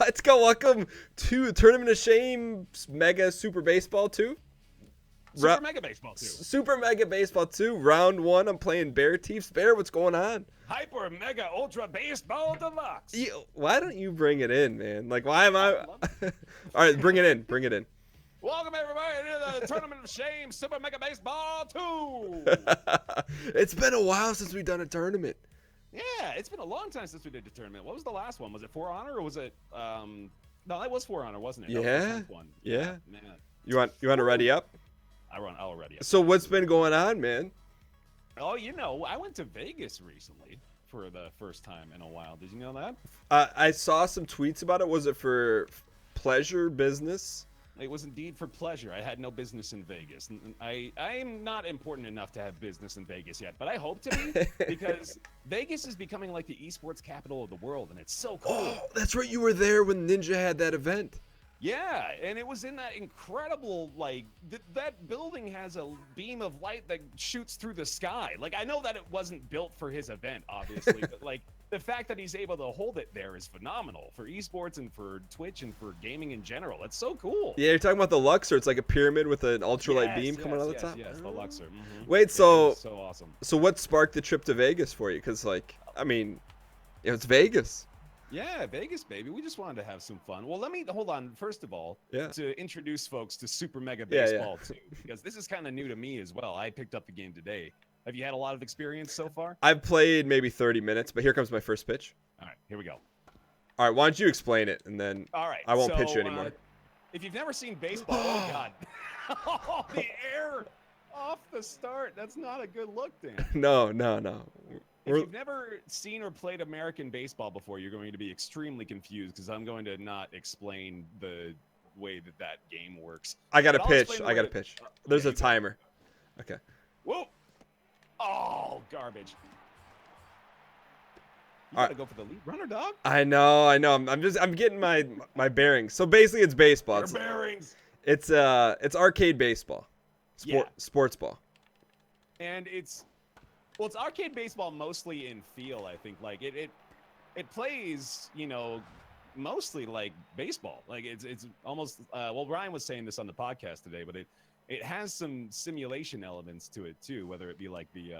Let's go. Welcome to Tournament of Shame Mega Super Baseball 2. Super Mega Baseball 2. Super Mega Baseball 2. Round 1. I'm playing Bear Teefs. Bear, what's going on? Hyper Mega Ultra Baseball Deluxe. Why don't you bring it in, man? Like, why am I... All right, bring it in. Bring it in. Welcome, everybody, to the Tournament of Shame Super Mega Baseball 2. It's been a while since we've done a tournament. Yeah, it's been a long time since we did the tournament. What was the last one? Was it For Honor or was it... No, that was For Honor, wasn't it? Yeah. That was the one. Yeah. Man. You want to ready up? I'll ready up. So what's been going on, man? Oh, I went to Vegas recently for the first time in a while. Did you know that? I saw some tweets about it. Was it for pleasure, business? It was indeed for pleasure. I had no business in Vegas. I am not important enough to have business in Vegas yet, but I hope to be because Vegas is becoming like the esports capital of the world, and it's so cool. Oh, that's right. You were there when Ninja had that event. Yeah, and it was in that incredible, like, that building has a beam of light that shoots through the sky. Like, I know that it wasn't built for his event, obviously, but, like, the fact that he's able to hold it there is phenomenal for esports and for Twitch and for gaming in general. It's so cool. Yeah, you're talking about the Luxor. It's like a pyramid with an ultralight beam coming out of the top. Yes, the Luxor. Mm-hmm. Wait, so awesome. So what sparked the trip to Vegas for you? Because, like, I mean, it's Vegas. Yeah, Vegas, baby. We just wanted to have some fun. Well, let me hold on. First of all, to introduce folks to Super Mega Baseball 2, because this is kind of new to me as well. I picked up the game today. Have you had a lot of experience so far? I've played maybe 30 minutes, but here comes my first pitch. All right, here we go. All right, why don't you explain it, and then I won't pitch you anymore. If you've never seen baseball, oh, God. Oh, the air off the start. That's not a good look, Dan. No. If you've never seen or played American baseball before, you're going to be extremely confused because I'm going to not explain the way that game works. I got to pitch. There's a timer. Okay. Whoa. Oh, garbage. You gotta go for the lead runner, dog. I know. I'm getting my bearings. So basically, it's baseball. Your bearings. It's arcade baseball, sports ball, and it's arcade baseball mostly in feel. I think like it plays, mostly like baseball. Like it's almost well, Ryan was saying this on the podcast today, but it has some simulation elements to it too, whether it be like the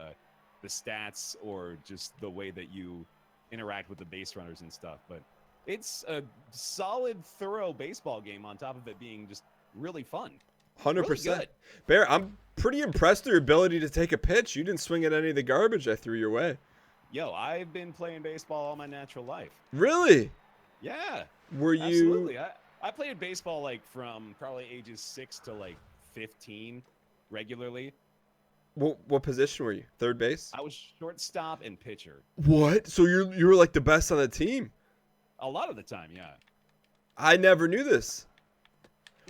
stats or just the way that you interact with the base runners and stuff. But it's a solid, thorough baseball game on top of it being just really fun. 100%. Really Bear, I'm pretty impressed with your ability to take a pitch. You didn't swing at any of the garbage I threw your way. Yo, I've been playing baseball all my natural life. Really? Yeah. Were you? Absolutely. I played baseball like from probably ages 6 to like 15 regularly. What position were you? Third base? I was shortstop and pitcher. What? So you were like the best on the team? A lot of the time, yeah. I never knew this.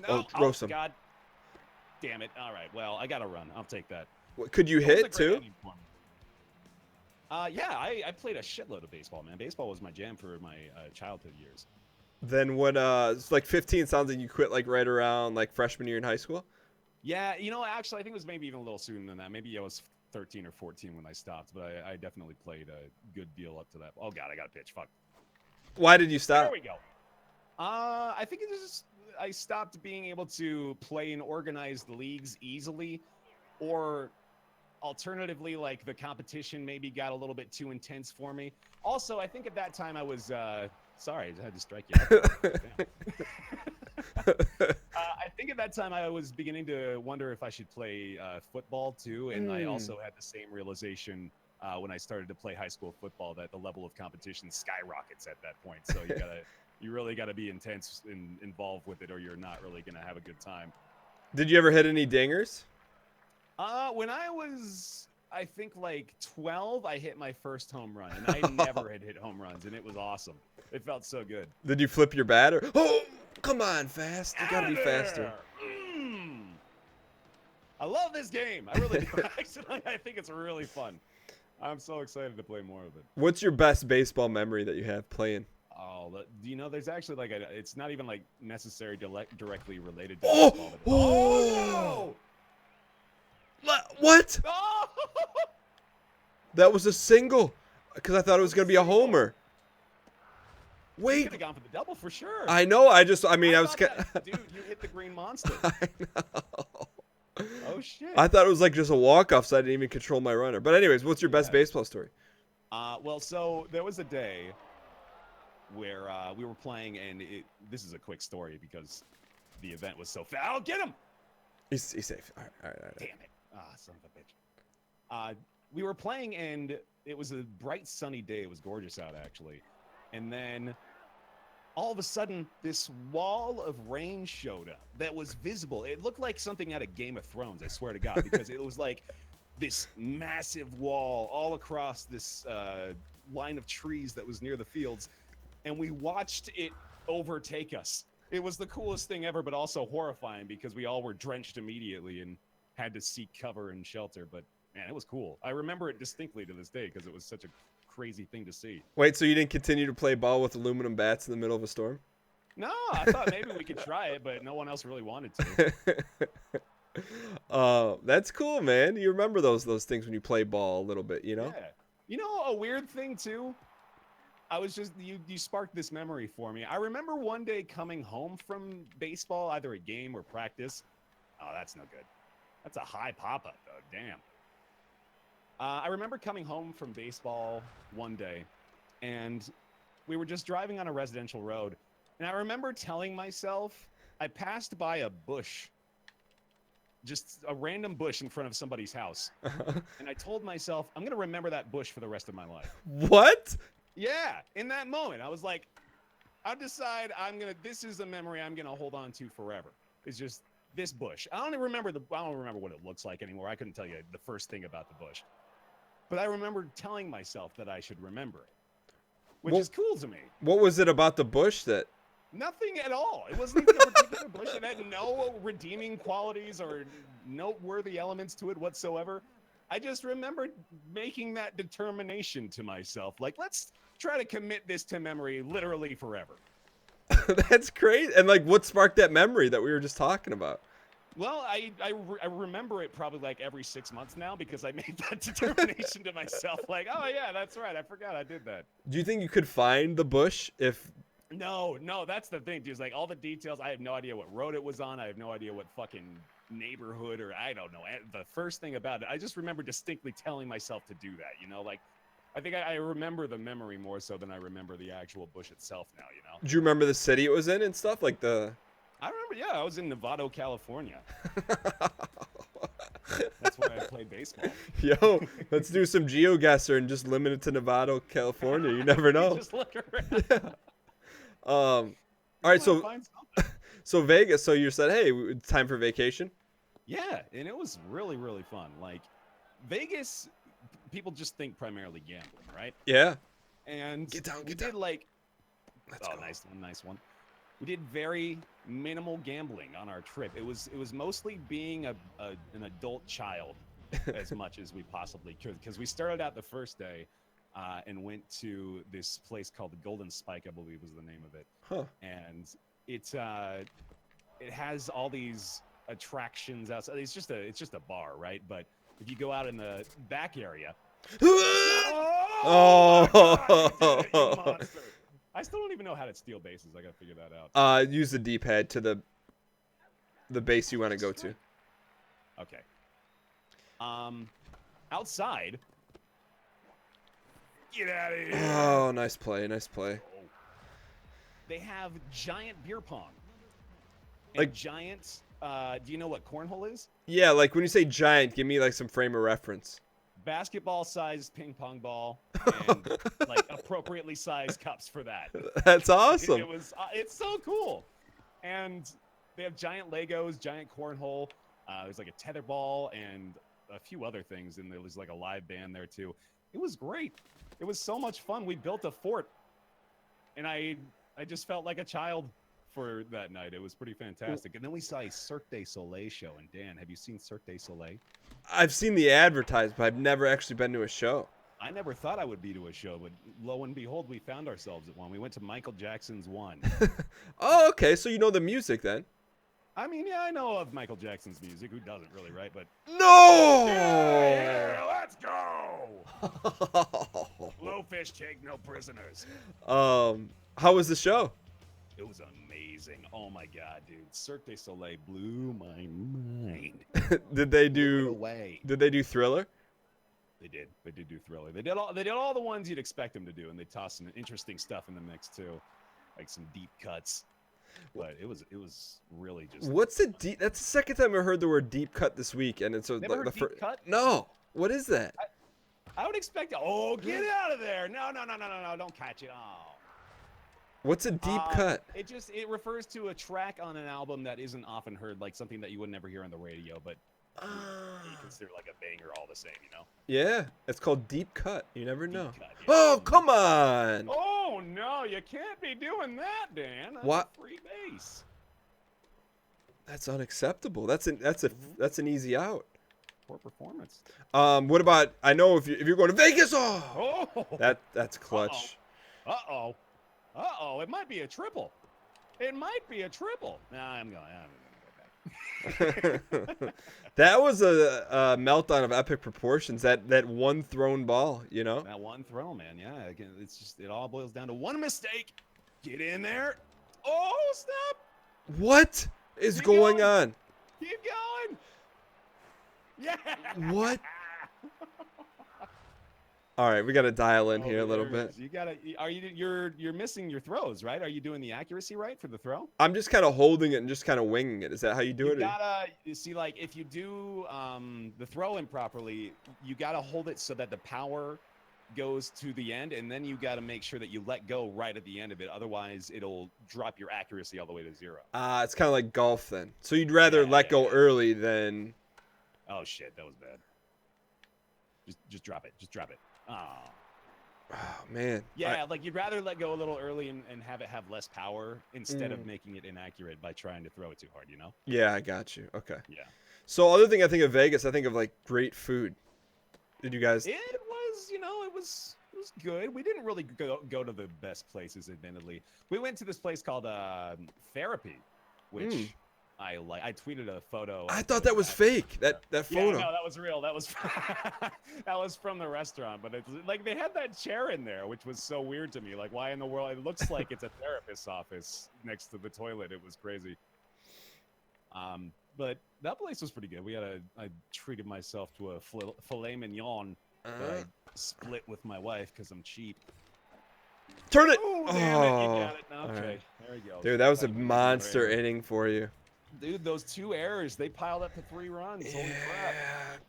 No, roast him. God damn it. All right, well, I got to run. I'll take that. Could you hit too? Yeah, I played a shitload of baseball, man. Baseball was my jam for my childhood years. Then what, it's like 15 sounds like you quit like right around like freshman year in high school? Yeah, actually, I think it was maybe even a little sooner than that. Maybe I was 13 or 14 when I stopped, but I definitely played a good deal up to that. Oh, God, I got to pitch. Fuck. Why did you stop? There we go. I think I stopped being able to play in organized leagues easily, or alternatively, like the competition maybe got a little bit too intense for me. Also, I think at that time I was sorry, I had to strike you. I think at that time I was beginning to wonder if I should play football too, and I also had the same realization when I started to play high school football that the level of competition skyrockets at that point. So you really got to be intense and involved with it, or you're not really gonna have a good time. Did you ever hit any dingers? When I was, I think like 12, I hit my first home run, and I never had hit home runs, and it was awesome. It felt so good. Did you flip your bat or? Oh, come on, fast! You gotta be faster. I love this game. I really do. Actually, I think it's really fun. I'm so excited to play more of it. What's your best baseball memory that you have playing? Oh, there's actually like it's not even like necessarily directly related to baseball. Oh no! What? Oh! That was a single, because I thought it was gonna be a homer. You Wait, could have gone for the double for sure. I know. I mean, I was. Dude, you hit the green monster. I know. Oh shit. I thought it was like just a walk-off, so I didn't even control my runner. But anyways, what's your best baseball story? Well, so there was a day where we were playing, and this is a quick story because the event was so fast. Oh, get him! He's safe. All right. Damn it. Son of a bitch. We were playing, and it was a bright, sunny day. It was gorgeous out, actually. And then all of a sudden, this wall of rain showed up that was visible. It looked like something out of Game of Thrones, I swear to God, because it was like this massive wall all across this line of trees that was near the fields. And we watched it overtake us. It was the coolest thing ever, but also horrifying because we all were drenched immediately and had to seek cover and shelter. But man, it was cool. I remember it distinctly to this day because it was such a crazy thing to see. Wait, so you didn't continue to play ball with aluminum bats in the middle of a storm? No, I thought maybe we could try it, but no one else really wanted to. That's cool, man. You remember those things when you play ball a little bit, you know? Yeah. You know, a weird thing too. I was just you sparked this memory for me. I remember one day coming home from baseball, either a game or practice. Oh, that's no good. That's a high pop-up, though. Damn. I remember coming home from baseball one day, and we were just driving on a residential road, and I remember telling myself, I passed by a bush, just a random bush in front of somebody's house, and I told myself, I'm going to remember that bush for the rest of my life. What? Yeah, in that moment, I was like, I'll decide this is a memory I'm going to hold on to forever. It's just this bush. I don't remember what it looks like anymore. I couldn't tell you the first thing about the bush. But I remember telling myself that I should remember it, which is cool to me. What was it about the bush that? Nothing at all. It wasn't even a particular bush. It had no redeeming qualities or noteworthy elements to it whatsoever. I just remember making that determination to myself. Like, let's try to commit this to memory literally forever. That's great. And like, what sparked that memory that we were just talking about? Well, I remember it probably like every 6 months now because I made that determination to myself. Like, oh yeah, that's right. I forgot I did that. Do you think you could find the bush if? No, that's the thing, dude. It's like all the details. I have no idea what road it was on. I have no idea what fucking neighborhood or I don't know. The first thing about it, I just remember distinctly telling myself to do that. You know, like I think I remember the memory more so than I remember the actual bush itself now. You know. Do you remember the city it was in and stuff like the? I remember, yeah, I was in Novato, California. That's where I played baseball. Yo, let's do some GeoGuessr and just limit it to Novato, California. You never know. Just look around. Yeah. All right, so Vegas. So you said, hey, it's time for vacation. Yeah, and it was really, really fun. Like Vegas, people just think primarily gambling, right? Yeah. And get down. Did like, Let's go. nice one. We did very minimal gambling on our trip. It was mostly being an adult child as much as we possibly could, because we started out the first day and went to this place called the Golden Spike, I believe was the name of it. Huh. And it has all these attractions outside. It's just a bar, right? But if you go out in the back area, oh, you monster. I still don't even know how to steal bases. I gotta figure that out. Use the D-pad to the base you want to go to. Okay. Outside. Get out of here. Oh, nice play. They have giant beer pong. And Like giant. Do you know what cornhole is? Yeah, like when you say giant, give me like some frame of reference. Basketball-sized ping pong ball and like appropriately sized cups for that. That's awesome. It's so cool. And they have giant Legos, giant cornhole. There's like a tetherball and a few other things, and there was like a live band there too. It was great. It was so much fun. We built a fort, and I just felt like a child for that night. It was pretty fantastic. And then we saw a Cirque du Soleil show. And Dan, have you seen Cirque du Soleil? I've seen the advertised, but I've never actually been to a show. I never thought I would be to a show, but lo and behold, we found ourselves at one. We went to Michael Jackson's one. Oh, okay. So you know the music then? I mean, yeah, I know of Michael Jackson's music. Who doesn't really, right? But No. yeah, let's go. Blowfish take no prisoners. How was the show? It was amazing. Oh my god, dude! Cirque du Soleil blew my mind. Did they Blew it do? away. Did they do Thriller? They did. They did do Thriller. They did all the ones you'd expect them to do, and they tossed some interesting stuff in the mix too, like some deep cuts. But it was really just. What's a deep? That's the second time I heard the word deep cut this week, and it's Never heard deep cut? No. What is that? I would expect. Oh, get out of there! No! Don't catch it! Oh. What's a deep cut? It refers to a track on an album that isn't often heard, like something that you would never hear on the radio, but you consider like a banger all the same, you know? Yeah, it's called deep cut. You never know. Cut, yeah. Oh, come on! Oh no, you can't be doing that, Dan. That's what? A free base. That's unacceptable. That's an easy out. Poor performance. What about? I know if you're going to Vegas, that's clutch. Uh oh, it might be a triple. Nah, I'm going back. That was a meltdown of epic proportions. That one thrown ball, you know. That one throw, man. Yeah, it's just it all boils down to one mistake. Get in there. Oh snap! What is going on? Keep going. Yeah. What? All right, we got to dial in here a little bit. You gotta. You're missing your throws, right? Are you doing the accuracy right for the throw? I'm just kind of holding it and just kind of winging it. Is that how you do it? You see, like if you do the throw improperly, you gotta hold it so that the power goes to the end, and then you gotta make sure that you let go right at the end of it. Otherwise, it'll drop your accuracy all the way to 0. It's kind of like golf then. So you'd rather let go early than. Oh shit, that was bad. Just drop it. Just drop it. Oh man. Yeah, like you'd rather let go a little early and have it have less power instead of making it inaccurate by trying to throw it too hard, you know? Yeah, I got you. Okay. Yeah. So other thing I think of Vegas, I think of like great food. Did you guys? It was, it was good. We didn't really go to the best places, admittedly. We went to this place called Therapy, which I tweeted a photo. I thought that was fake. That photo. Yeah, no, that was real. That was that was from the restaurant, but it's like they had that chair in there, which was so weird to me. Like, why in the world? It looks like it's a therapist's office next to the toilet. It was crazy. But that place was pretty good. I treated myself to a filet mignon that I split with my wife because I'm cheap. Turn it! Oh, damn it. You got it. Okay, right. there you go. Dude, that was a monster inning for you. Dude, those 2 errors, they piled up to 3 runs. Holy crap.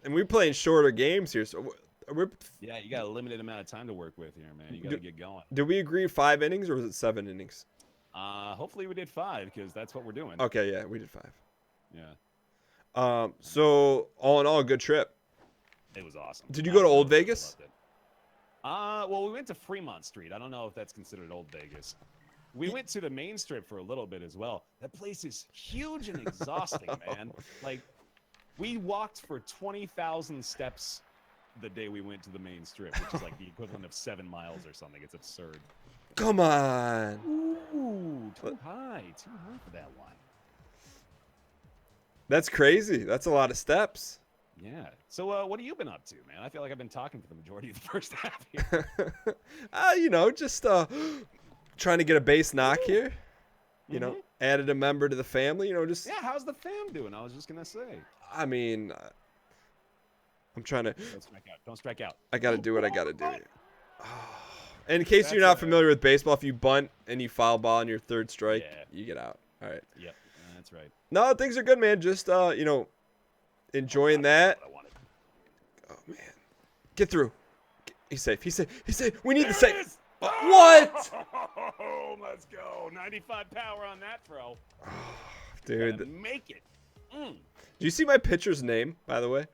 And we're playing shorter games here, so we're. Yeah, you got a limited amount of time to work with here, man. You got to get going. Did we agree 5 innings or was it 7 innings? Hopefully we did 5 because that's what we're doing. Okay, yeah, we did 5. Yeah. So all in all, a good trip. It was awesome. Did you go to Old Vegas? Well, we went to Fremont Street. I don't know if that's considered Old Vegas. We went to the main strip for a little bit as well. That place is huge and exhausting, man. Like, we walked for 20,000 steps the day we went to the main strip, which is like the equivalent of 7 miles or something. It's absurd. Come on. Ooh, too high for that one. That's crazy. That's a lot of steps. Yeah. So what have you been up to, man? I feel like I've been talking for the majority of the first half here. Just trying to get a base knock here. You know, added a member to the family. Just. Yeah. How's the fam doing? I was just gonna say. I mean, I'm trying to. Don't strike out. Don't strike out. I gotta do what I gotta do. And in case you're not familiar with baseball, if you bunt and you foul ball on your 3rd strike, you get out. All right. Yep. That's right. No, things are good, man. Just enjoying that. Oh man, get through. He's safe. He's safe. He's safe. We need the save. What? Oh, let's go. 95 power on that throw. Dude. Make it. Do you see my pitcher's name, by the way?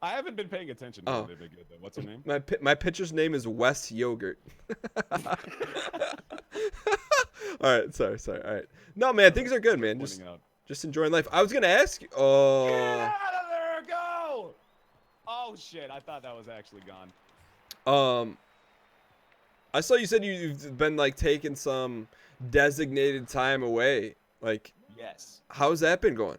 I haven't been paying attention to it. Good, though. What's her name? My pitcher's name is Wes Yogurt. All right. Sorry. All right. No, man. Things are good, man. Just enjoying life. I was going to ask you. Oh. Get out of there. Go. Oh, shit. I thought that was actually gone. I saw you said you've been like taking some designated time away. Like, Yes. How's that been going?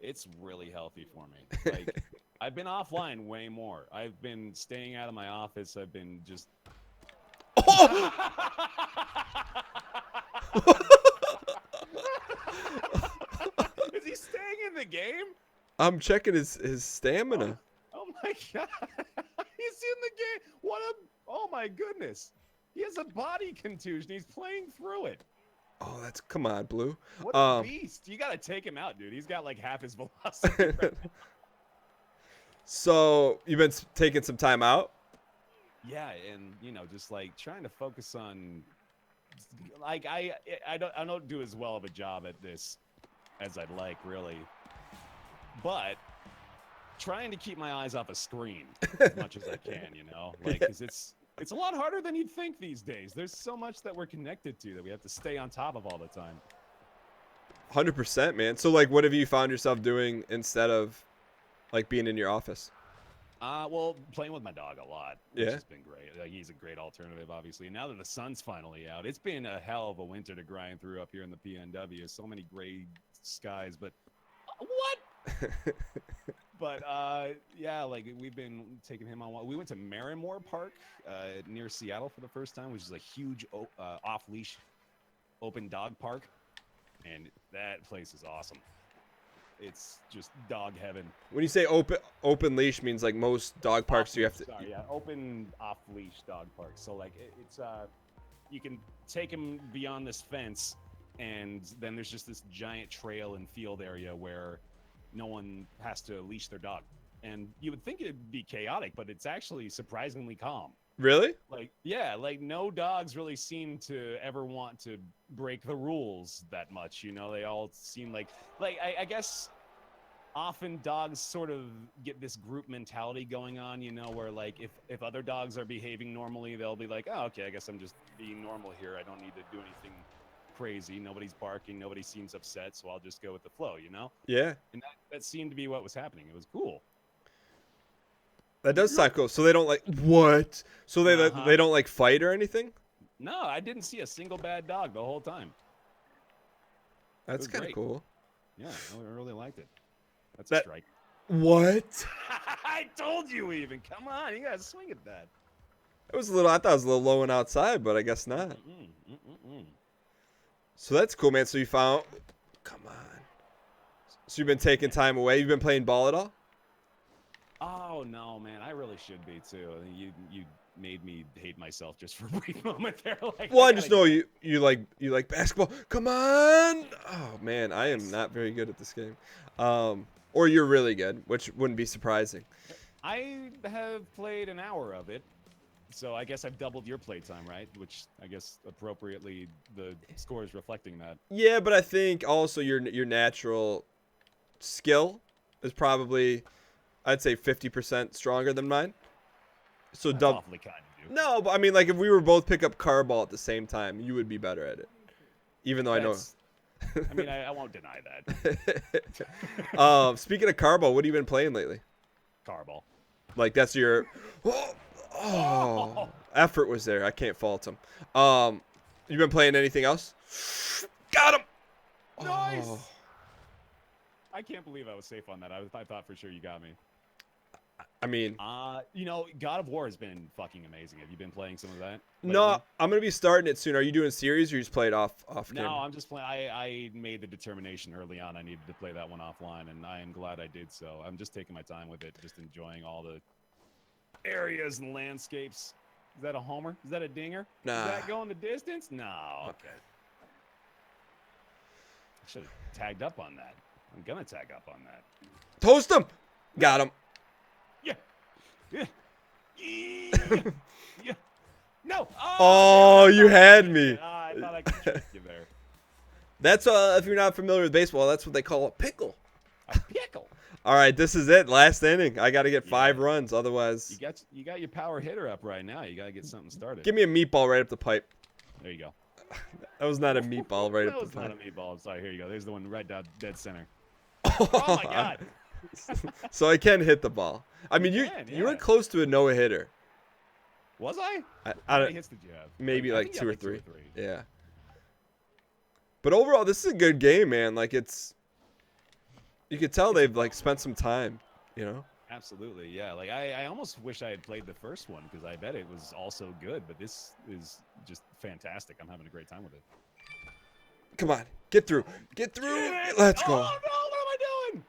It's really healthy for me. Like, I've been offline way more. I've been staying out of my office. I've been just. Oh! Is he staying in the game? I'm checking his stamina. Oh my god. He's in the game. What a. Oh my goodness. He has a body contusion. He's playing through it. Oh, come on, Blue. What a beast. You got to take him out, dude. He's got like half his velocity. Right now. So, you've been taking some time out? Yeah, and just like trying to focus on like I don't do as well of a job at this as I'd like, really. But trying to keep my eyes off a screen as much as I can, like, 'cause it's a lot harder than you'd think these days. There's so much that we're connected to that we have to stay on top of all the time. 100%, man. So, like, what have you found yourself doing instead of, like, being in your office? Well, playing with my dog a lot, which Yeah. has been great. Like, he's a great alternative, obviously. Now that the sun's finally out, it's been a hell of a winter to grind through up here in the PNW. So many gray skies, but what? But yeah, like we've been taking him on. We went to Merrimore Park near Seattle for the first time, which is a huge off-leash open dog park, and that place is awesome. It's just dog heaven. When you say open leash, means like most dog parks you have to. Sorry, yeah, open off-leash dog parks. So like it's you can take him beyond this fence, and then there's just this giant trail and field area where no one has to leash their dog. And you would think it'd be chaotic, but it's actually surprisingly calm. Really? Like, yeah, like no dogs really seem to ever want to break the rules that much. They all seem like I guess often dogs sort of get this group mentality going on, where like if other dogs are behaving normally, they'll be like, oh, okay, I guess I'm just being normal here. I don't need to do anything crazy. Nobody's barking. Nobody seems upset. So I'll just go with the flow, Yeah. And that seemed to be what was happening. It was cool. That does sound cool. So they don't like what? So they don't like fight or anything? No, I didn't see a single bad dog the whole time. That's kind of cool. Yeah, I really liked it. That's a strike. What? I told you even. Come on, you gotta swing at that. It was I thought it was a little low and outside, but I guess not. So that's cool, man. So you found, come on. So you've been taking time away. You've been playing ball at all? Oh no, man, I really should be too. You made me hate myself just for a brief moment there. Like, well, I just know you like basketball. Come on. Oh man, I am not very good at this game. Or you're really good, which wouldn't be surprising. I have played an hour of it, so I guess I've doubled your playtime, right? Which I guess appropriately the score is reflecting that. Yeah, but I think also your natural skill is probably, I'd say 50% stronger than mine. So That's awfully kind of you. No, but I mean, like if we were both pick up car ball at the same time, you would be better at it. Even though I know. I mean, I won't deny that. Speaking of car ball, what have you been playing lately? Car ball. Like that's your effort was there. I can't fault him. You been playing anything else? Got him. Nice. Oh. I can't believe I was safe on that. I thought for sure you got me. I mean, God of War has been fucking amazing. Have you been playing some of that lately? No, I'm gonna be starting it soon. Are you doing series or you just play it off camera? No, I'm just playing. I made the determination early on I needed to play that one offline, and I am glad I did so. I'm just taking my time with it, just enjoying all the areas and landscapes. Is that a homer? Is that a dinger? Nah. Is that going the distance? No. Okay. I should have tagged up on that. I'm gonna tag up on that. Toast him. Got him. Yeah. Yeah. Yeah. No. Oh, you had me. I thought I could trick you there. That's if you're not familiar with baseball, that's what they call a pickle. A pickle. All right, this is it. Last inning. I got to get 5 runs, otherwise. You got your power hitter up right now. You got to get something started. Give me a meatball right up the pipe. There you go. That was not a meatball right up the pipe. That was not a meatball. I'm sorry. Here you go. There's the one right down dead center. Oh my God. So I can hit the ball. I mean, you were close to a no hitter. Was I? How many hits did you have? Maybe like I think you 2 or had 3. Yeah. But overall, this is a good game, man. Like you could tell they've like spent some time, you know. Absolutely, yeah. Like I almost wish I had played the first one because I bet it was also good. But this is just fantastic. I'm having a great time with it. Come on, get through, let's go. Oh no, what am I doing?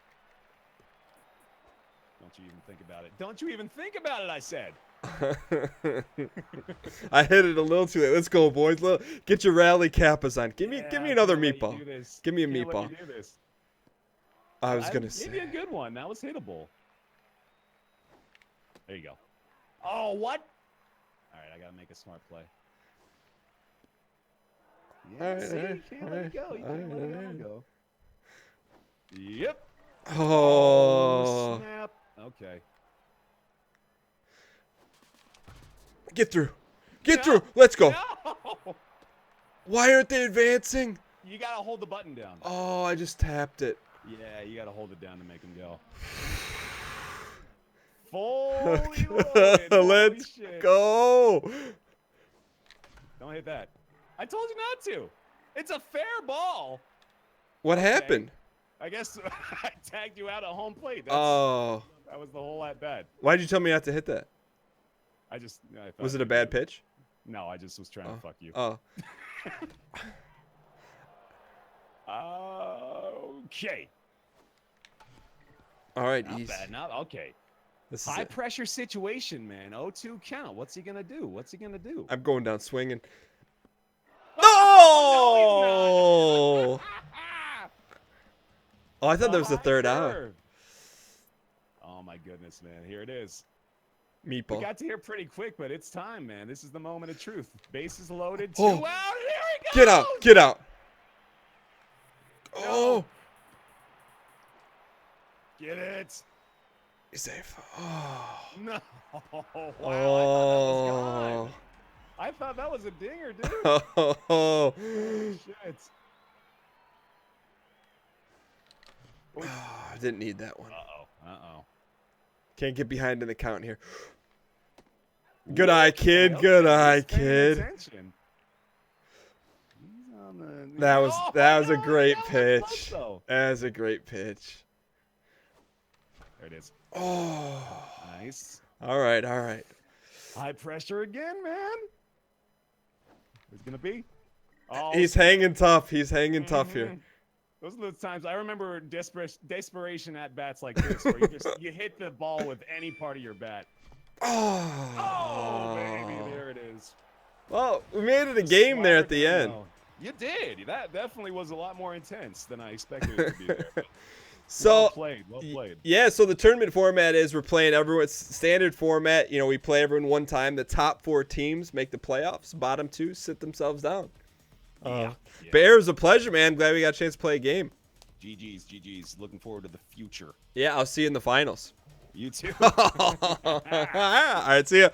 Don't you even think about it. Don't you even think about it, I said. I hit it a little too late. Let's go, boys. Get your rally kappas on. Give me another meatball. Give me a meatball. I was gonna say. Maybe a good one. That was hittable. There you go. Oh, what? All right, I gotta make a smart play. Yeah, All right, see, you can't let it go. You can't let it go. Yep. Oh. Snap. Okay. Get through. Get through. Let's go. No. Why aren't they advancing? You gotta hold the button down. Oh, I just tapped it. Yeah, you gotta hold it down to make them go. Fully loaded. Let's go. Don't hit that. I told you not to. It's a fair ball. What happened? I guess I tagged you out at home plate. That was the whole at bat. Why'd you tell me not to hit that? I thought Was it a bad pitch? No, I just was trying to fuck you. Oh. Okay. All right, Not easy. bad. Not okay. This High is it. pressure situation, man. 0-2 count. What's he gonna do? What's he gonna do? I'm going down swinging. Oh! No! Oh, I thought there was a third out. Oh my goodness, man. Here it is. Meatball. We got to here pretty quick, but it's time, man. This is the moment of truth. Bases loaded. 2 Oh. out. And here he goes. Get out! Get out! No. Oh! Get it. He's safe. Oh. No. Wow. Oh. I thought that was a dinger, dude. Oh. Shit. I didn't need that one. Uh-oh. Can't get behind in the count here. Good eye, kid. Good eye, kid. That was a great pitch. That was a great pitch. There it is. Oh. Nice. All right. High pressure again, man. Who's gonna be? Oh, He's hanging tough. He's hanging tough here. Those are the times I remember desperation at bats like this, where you hit the ball with any part of your bat. Oh, baby, there it is. Well, we made it a game there at the end. You did. That definitely was a lot more intense than I expected it to be there. So, well played. Yeah, so the tournament format is we're playing everyone's standard format. You know, we play everyone one time. The top 4 teams make the playoffs. Bottom 2 sit themselves down. But it was a pleasure, man. Glad we got a chance to play a game. GG's. Looking forward to the future. Yeah, I'll see you in the finals. You too. All right, see ya.